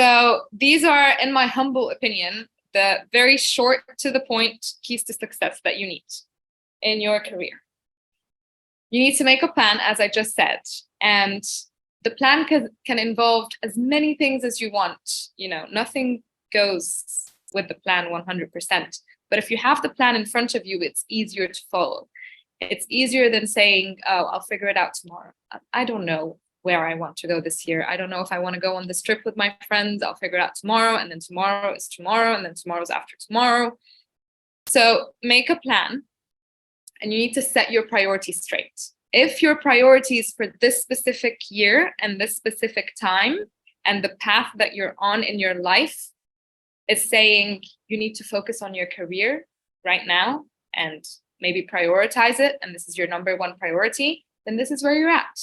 So these are, in my humble opinion, the very short to the point keys to success that you need in your career. You need to make a plan, as I just said, and the plan can involve as many things as you want. Nothing goes with the plan 100%. But if you have the plan in front of you, it's easier to follow. It's easier than saying, oh, I'll figure it out tomorrow. I don't know where I want to go this year. I don't know if I want to go on this trip with my friends. I'll figure it out tomorrow. And then tomorrow is tomorrow. And then tomorrow's after tomorrow. So make a plan, and you need to set your priorities straight. If your priorities for this specific year and this specific time and the path that you're on in your life is saying you need to focus on your career right now and maybe prioritize it, and this is your number one priority, then this is where you're at.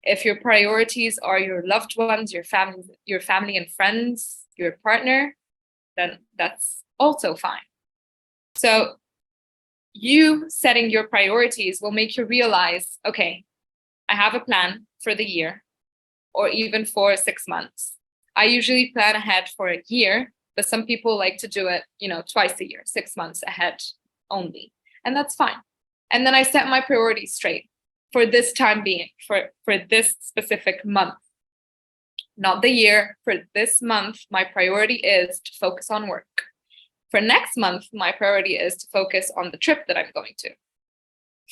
If your priorities are your loved ones, your family and friends, your partner, then that's also fine. So you setting your priorities will make you realize, okay, I have a plan for the year or even for 6 months. I usually plan ahead for a year, but some people like to do it, twice a year, 6 months ahead only. And that's fine. And then I set my priorities straight for this time being, for this specific month, not the year. For this month, my priority is to focus on work. For next month, my priority is to focus on the trip that I'm going to.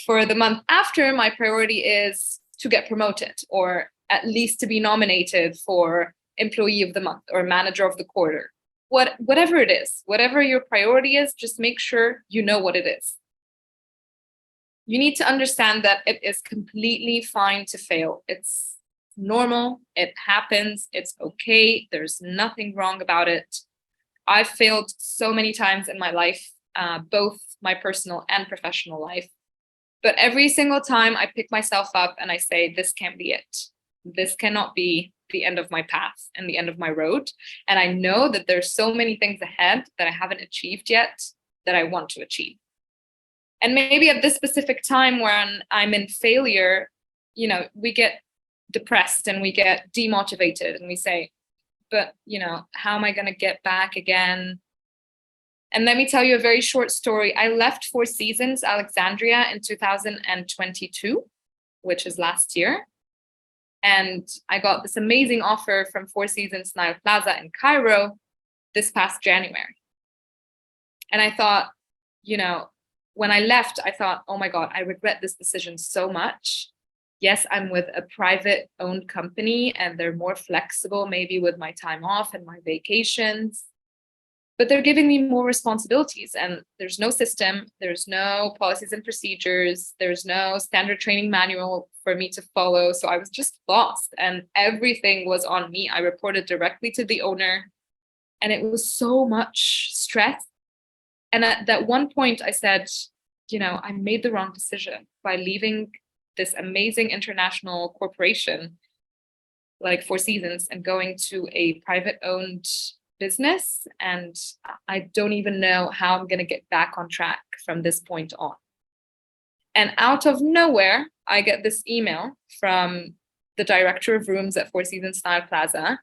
For the month after, my priority is to get promoted, or at least to be nominated for Employee of the Month or Manager of the Quarter. Whatever it is, whatever your priority is, just make sure you know what it is. You need to understand that it is completely fine to fail. It's normal. It happens. It's okay. There's nothing wrong about it. I've failed so many times in my life, both my personal and professional life. But every single time I pick myself up and I say, this can't be it. This cannot be the end of my path and the end of my road. And I know that there's so many things ahead that I haven't achieved yet that I want to achieve. And maybe at this specific time when I'm in failure, we get depressed and we get demotivated and we say, but, how am I going to get back again? And let me tell you a very short story. I left Four Seasons Alexandria in 2022, which is last year. And I got this amazing offer from Four Seasons Nile Plaza in Cairo this past January. And I thought, when I left, I thought, oh my God, I regret this decision so much. Yes, I'm with a private owned company and they're more flexible maybe with my time off and my vacations, but they're giving me more responsibilities and there's no system, there's no policies and procedures, there's no standard training manual for me to follow. So I was just lost and everything was on me. I reported directly to the owner and it was so much stress. And at that one point I said, I made the wrong decision by leaving this amazing international corporation like Four Seasons and going to a private owned business. And I don't even know how I'm going to get back on track from this point on. And out of nowhere, I get this email from the director of rooms at Four Seasons Nile Plaza.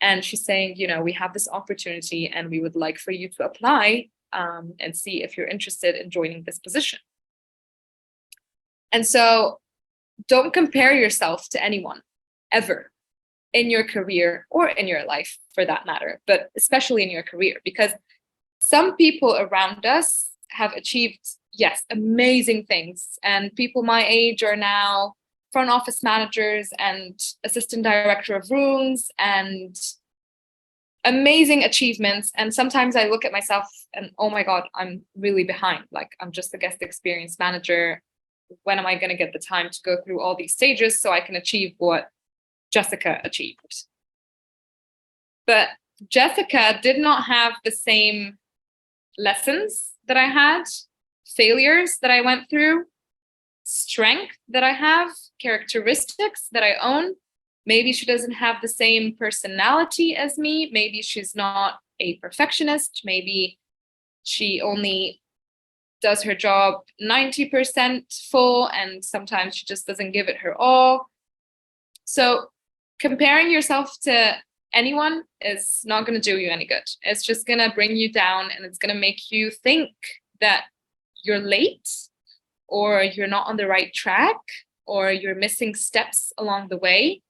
And she's saying, we have this opportunity and we would like for you to apply and see if you're interested in joining this position. And so don't compare yourself to anyone ever in your career or in your life for that matter, but especially in your career, because some people around us have achieved, yes, amazing things. And people my age are now front office managers and assistant director of rooms and amazing achievements. And sometimes I look at myself and, oh my God, I'm really behind. Like I'm just a guest experience manager. When am I going to get the time to go through all these stages so I can achieve what Jessica achieved? But Jessica did not have the same lessons that I had, failures that I went through, strength that I have, characteristics that I own. Maybe she doesn't have the same personality as me. Maybe she's not a perfectionist. Maybe she only does her job 90% full and sometimes she just doesn't give it her all. So comparing yourself to anyone is not going to do you any good. It's just going to bring you down, and it's going to make you think that you're late, or you're not on the right track, or you're missing steps along the way.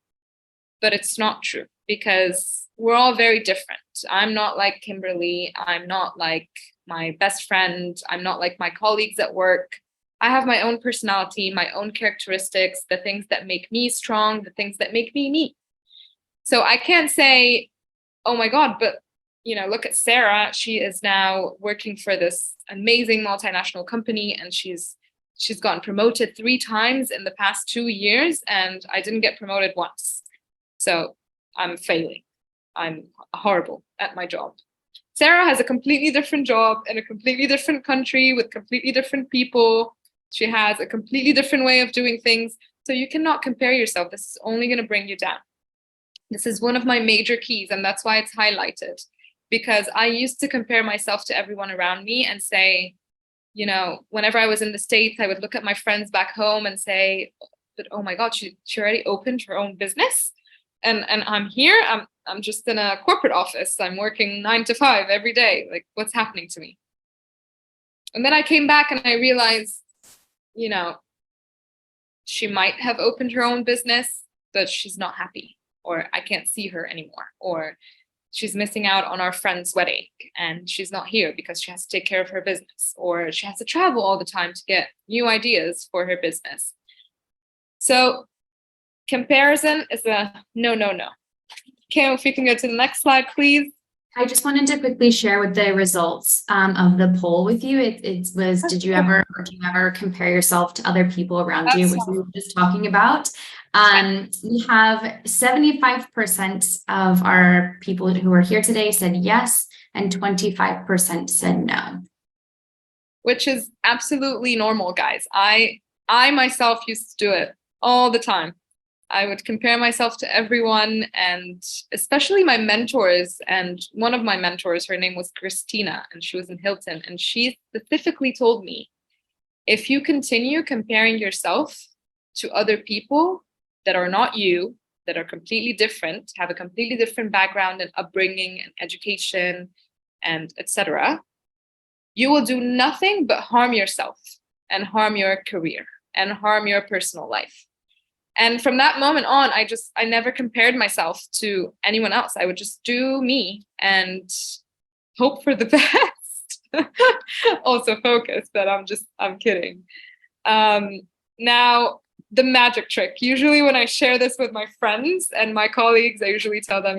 But it's not true, because we're all very different. I'm not like Kimberly. I'm not like my best friend. I'm not like my colleagues at work. I have my own personality, my own characteristics, the things that make me strong, the things that make me me. So I can't say, oh my God, but look at Sarah. She is now working for this amazing multinational company, and she's gotten promoted 3 times in the past 2 years, and I didn't get promoted once. So I'm failing. I'm horrible at my job. Sarah has a completely different job in a completely different country with completely different people. She has a completely different way of doing things. So you cannot compare yourself. This is only going to bring you down. This is one of my major keys, and that's why it's highlighted. Because I used to compare myself to everyone around me and say, whenever I was in the States, I would look at my friends back home and say, but oh my God, she already opened her own business. And I'm here, I'm just in a corporate office. I'm working 9 to 5 every day. Like, what's happening to me? And then I came back and I realized, she might have opened her own business, but she's not happy, or I can't see her anymore, or she's missing out on our friend's wedding and she's not here because she has to take care of her business, or she has to travel all the time to get new ideas for her business. So comparison is a no. Kim, if we can go to the next slide, please. I just wanted to quickly share with the results of the poll with you. It was, do you ever compare yourself to other people around you, which we were just talking about? We have 75% of our people who are here today said yes, and 25% said no. Which is absolutely normal, guys. I myself used to do it all the time. I would compare myself to everyone, and especially my mentors. And one of my mentors, her name was Christina, and she was in Hilton. And she specifically told me, if you continue comparing yourself to other people that are not you, that are completely different, have a completely different background and upbringing and education and etc., you will do nothing but harm yourself and harm your career and harm your personal life. And from that moment on, I never compared myself to anyone else. I would just do me and hope for the best. Also focus, but I'm kidding. Now, the magic trick. Usually when I share this with my friends and my colleagues, I usually tell them,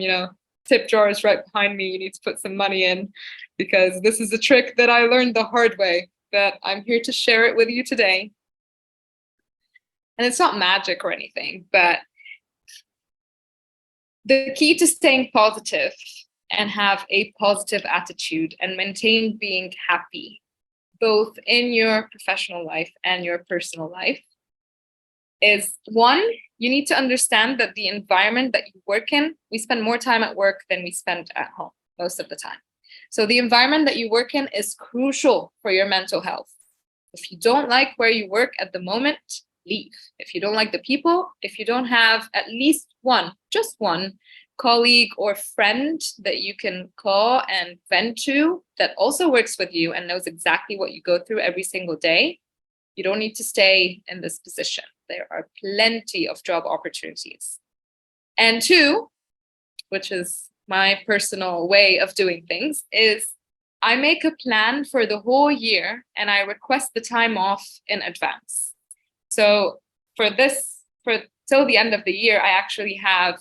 tip jar is right behind me. You need to put some money in, because this is a trick that I learned the hard way, but I'm here to share it with you today. And it's not magic or anything, but the key to staying positive and have a positive attitude and maintain being happy, both in your professional life and your personal life, is 1, you need to understand that the environment that you work in, we spend more time at work than we spend at home most of the time. So the environment that you work in is crucial for your mental health. If you don't like where you work at the moment, leave. If you don't like the people, if you don't have at least just one colleague or friend that you can call and vent to that also works with you and knows exactly what you go through every single day, you don't need to stay in this position. There are plenty of job opportunities. And 2, which is my personal way of doing things, is I make a plan for the whole year and I request the time off in advance. So till the end of the year, I actually have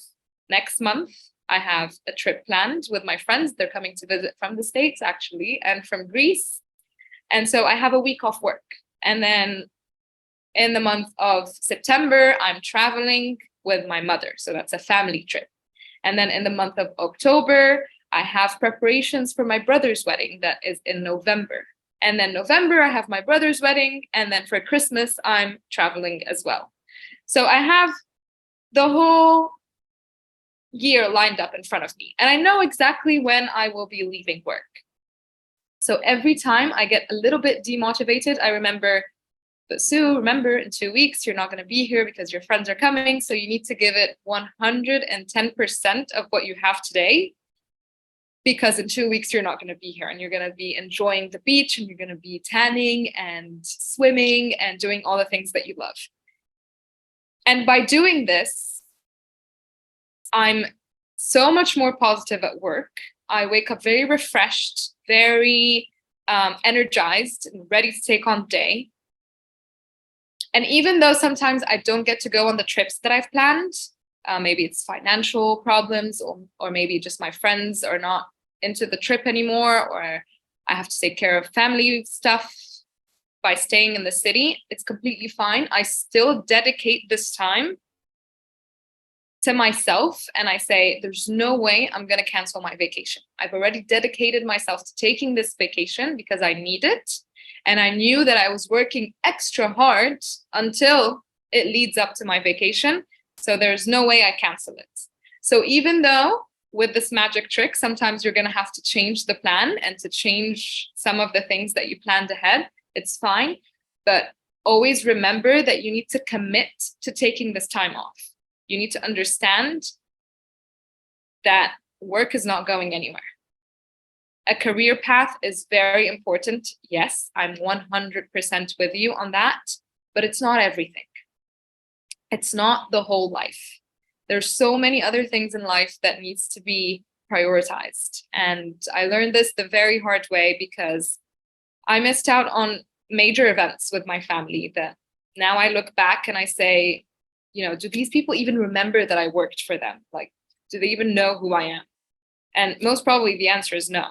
next month, I have a trip planned with my friends. They're coming to visit from the States, actually, and from Greece. And so I have a week off work. And then in the month of September, I'm traveling with my mother. So that's a family trip. And then in the month of October, I have preparations for my brother's wedding that is in November. And then November, I have my brother's wedding. And then for Christmas, I'm traveling as well. So I have the whole year lined up in front of me. And I know exactly when I will be leaving work. So every time I get a little bit demotivated, I remember But Sue, remember, in 2 weeks, you're not going to be here because your friends are coming. So you need to give it 110% of what you have today, because in 2 weeks, you're not going to be here and you're going to be enjoying the beach and you're going to be tanning and swimming and doing all the things that you love. And by doing this, I'm so much more positive at work. I wake up very refreshed, very energized and ready to take on the day. And even though sometimes I don't get to go on the trips that I've planned, maybe it's financial problems, or maybe just my friends are not into the trip anymore, or I have to take care of family stuff by staying in the city, it's completely fine. I still dedicate this time to myself, and I say, there's no way I'm going to cancel my vacation. I've already dedicated myself to taking this vacation because I need it. And I knew that I was working extra hard until it leads up to my vacation. So there's no way I cancel it. So even though with this magic trick, sometimes you're going to have to change the plan and to change some of the things that you planned ahead, it's fine. But always remember that you need to commit to taking this time off. You need to understand that work is not going anywhere. A career path is very important. Yes, I'm 100% with you on that, but it's not everything. It's not the whole life. There's so many other things in life that needs to be prioritized. And I learned this the very hard way because I missed out on major events with my family that now I look back and I say, do these people even remember that I worked for them? Like, do they even know who I am? And most probably the answer is no.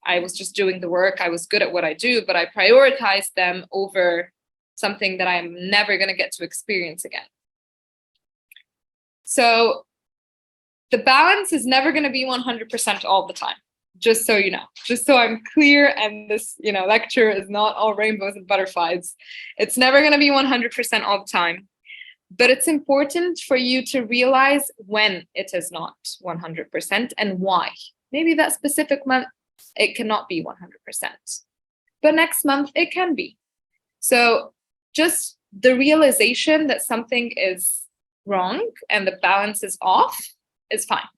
I was just doing the work. I was good at what I do, but I prioritized them over something that I'm never going to get to experience again. So the balance is never going to be 100% all the time, just so you know, just so I'm clear. And this, lecture is not all rainbows and butterflies. It's never going to be 100% all the time. But it's important for you to realize when it is not 100% and why. Maybe that specific month, it cannot be 100%. But next month, it can be. So just the realization that something is wrong and the balance is off is fine.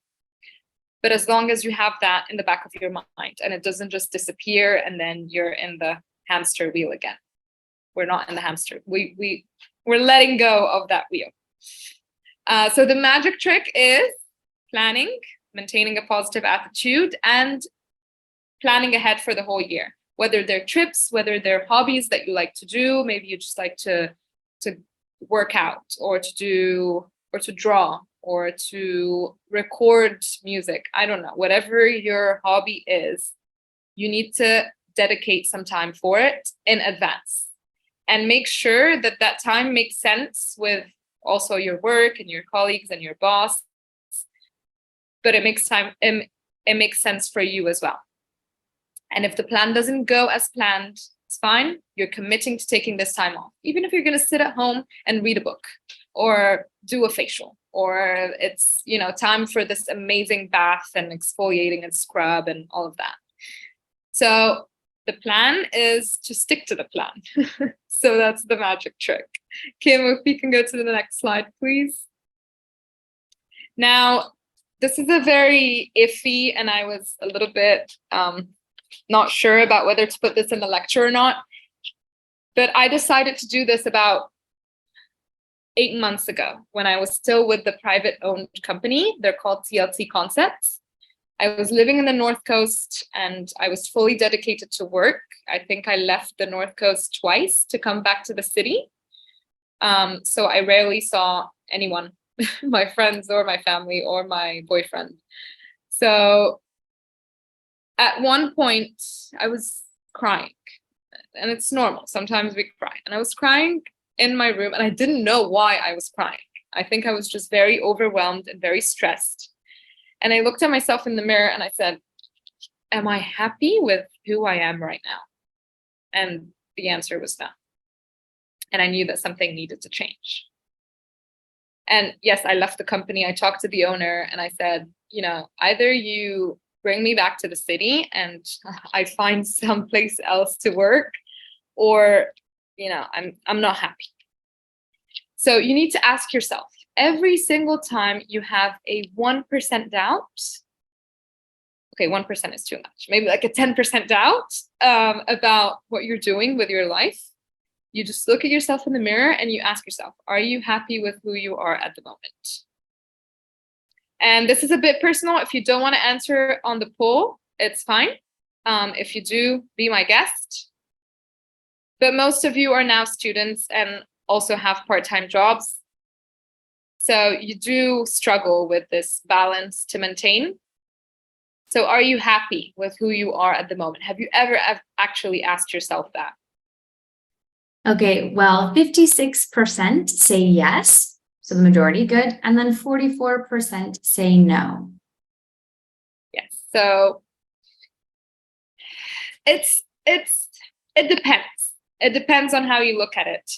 But as long as you have that in the back of your mind and it doesn't just disappear and then you're in the hamster wheel again. We're not in the hamster. We're letting go of that wheel. So the magic trick is planning, maintaining a positive attitude, and planning ahead for the whole year. Whether they're trips, whether they're hobbies that you like to do, maybe you just like to work out or to draw or to record music. I don't know, whatever your hobby is, you need to dedicate some time for it in advance. And make sure that that time makes sense with also your work and your colleagues and your boss. But it makes sense for you as well. And if the plan doesn't go as planned, it's fine. You're committing to taking this time off. Even if you're going to sit at home and read a book or do a facial, or it's, time for this amazing bath and exfoliating and scrub and all of that. So the plan is to stick to the plan. So that's the magic trick. Kim, if we can go to the next slide, please. Now, this is a very iffy, and I was a little bit not sure about whether to put this in the lecture or not. But I decided to do this about 8 months ago when I was still with the private owned company. They're called TLT Concepts. I was living in the North Coast and I was fully dedicated to work. I think I left the North Coast twice to come back to the city. So I rarely saw anyone, my friends or my family or my boyfriend. So at one point I was crying, and it's normal. Sometimes we cry, and I was crying in my room and I didn't know why I was crying. I think I was just very overwhelmed and very stressed. And I looked at myself in the mirror and I said, am I happy with who I am right now? And the answer was no. And I knew that something needed to change. And yes, I left the company. I talked to the owner and I said, either you bring me back to the city and I find someplace else to work, or, I'm not happy. So you need to ask yourself, every single time you have a 1% doubt, okay, 1% is too much, maybe like a 10% doubt about what you're doing with your life, you just look at yourself in the mirror and you ask yourself, are you happy with who you are at the moment? And this is a bit personal. If you don't want to answer on the poll, it's fine. If you do, be my guest. But most of you are now students and also have part-time jobs. So you do struggle with this balance to maintain. So are you happy with who you are at the moment? Have you ever actually asked yourself that? Okay, well, 56% say yes, so the majority, good, and then 44% say no. Yes, so it depends. It depends on how you look at it.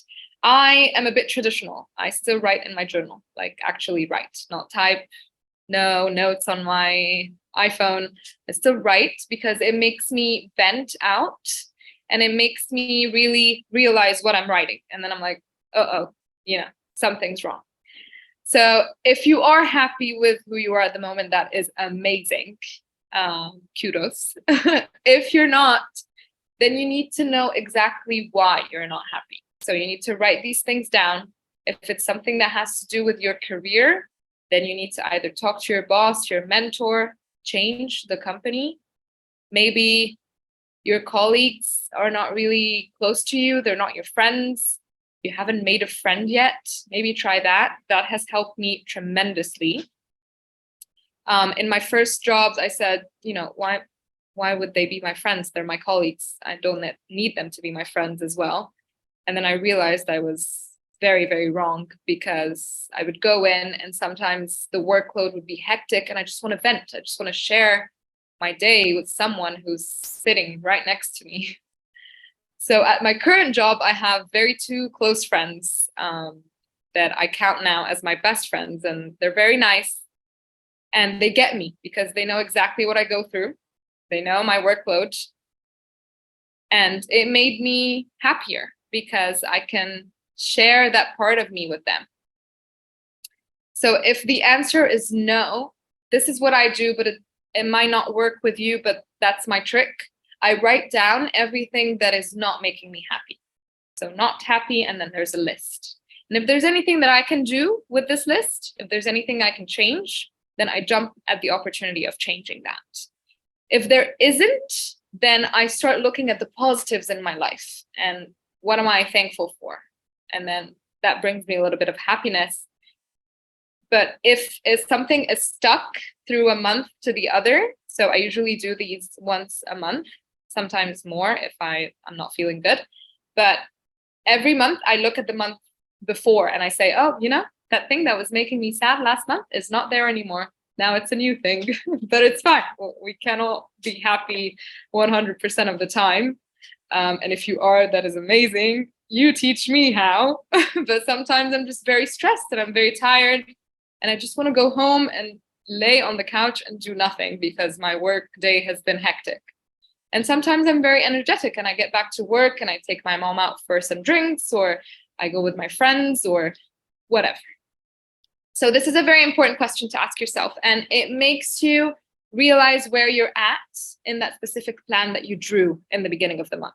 I am a bit traditional. I still write in my journal, like actually write, not type, no notes on my iPhone. I still write because it makes me vent out and it makes me really realize what I'm writing. And then I'm like, something's wrong. So if you are happy with who you are at the moment, that is amazing. Kudos. If you're not, then you need to know exactly why you're not happy. So you need to write these things down. If it's something that has to do with your career, then you need to either talk to your boss, your mentor, change the company. Maybe your colleagues are not really close to you. They're not your friends. You haven't made a friend yet. Maybe try that. That has helped me tremendously. In my first jobs, I said, why would they be my friends? They're my colleagues. I don't need them to be my friends as well. And then I realized I was very, very wrong, because I would go in and sometimes the workload would be hectic and I just want to vent. I just want to share my day with someone who's sitting right next to me. So at my current job, I have two close friends that I count now as my best friends, and they're very nice. And they get me because they know exactly what I go through. They know my workload. And it made me happier because I can share that part of me with them. So if the answer is no, this is what I do, but it might not work with you, but that's my trick. I write down everything that is not making me happy. So not happy, and then there's a list. And if there's anything that I can do with this list, if there's anything I can change, then I jump at the opportunity of changing that. If there isn't, then I start looking at the positives in my life and what am I thankful for? And then that brings me a little bit of happiness. But if something is stuck through a month to the other, so I usually do these once a month, sometimes more if I'm not feeling good. But every month I look at the month before and I say, oh, that thing that was making me sad last month is not there anymore. Now it's a new thing, but it's fine. We cannot be happy 100% of the time. And if you are, that is amazing. You teach me how. But sometimes I'm just very stressed and I'm very tired. And I just want to go home and lay on the couch and do nothing because my work day has been hectic. And sometimes I'm very energetic and I get back to work and I take my mom out for some drinks, or I go with my friends or whatever. So this is a very important question to ask yourself, and it makes you realize where you're at in that specific plan that you drew in the beginning of the month.